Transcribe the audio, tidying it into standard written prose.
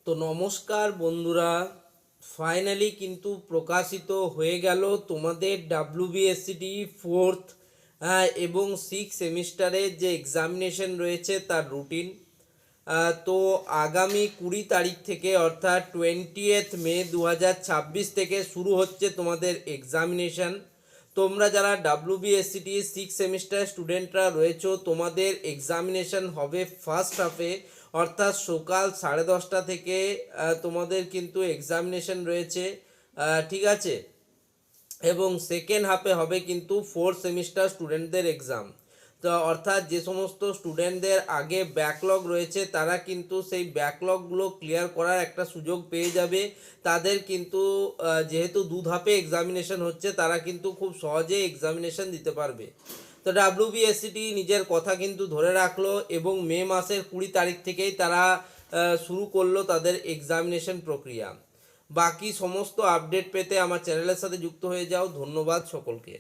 তো নমস্কার বন্ধুরা, ফাইনালি কিন্তু প্রকাশিত হয়ে গেল তোমাদের ডাব্লিউবিএসসিটি ফোর্থ এবং সিক্স সেমিস্টারের যে এক্সামিনেশন রয়েছে তার রুটিন। তো আগামী 20 তারিখ থেকে অর্থাৎ 20 মে 2026 থেকে শুরু হচ্ছে তোমাদের এক্সামিনেশন। তোমরা যারা ডাব্লিউবিএসসিটি সিক্স সেমিস্টার স্টুডেন্টরা রয়েছো, তোমাদের এক্সামিনেশন হবে ফার্স্ট হাফে, অর্থাৎ সকাল 10:30 থেকে তোমাদের কিন্তু এক্সামিনেশন রয়েছে, ঠিক আছে। এবং সেকেন্ড হাফে হবে কিন্তু ফোর্থ সেমিস্টার স্টুডেন্টদের এক্সাম। তো অর্থাৎ যে সমস্ত স্টুডেন্টদের আগে ব্যাকলগ রয়েছে তারা কিন্তু সেই ব্যাকলগগুলো ক্লিয়ার করার একটা সুযোগ পেয়ে যাবে। তাদের কিন্তু যেহেতু দু ধাপে এক্সামিনেশন হচ্ছে, তারা কিন্তু খুব সহজে এক্সামিনেশন দিতে পারবে। তো ডাব্লিউবিএসসিটি নিজের কথা কিন্তু ধরে রাখলো এবং মে মাসের 20 তারিখ থেকেই তারা শুরু করলো তাদের এক্সামিনেশন প্রক্রিয়া। বাকি সমস্ত আপডেট পেতে আমার চ্যানেলের সাথে যুক্ত হয়ে যাও। ধন্যবাদ সকলকে।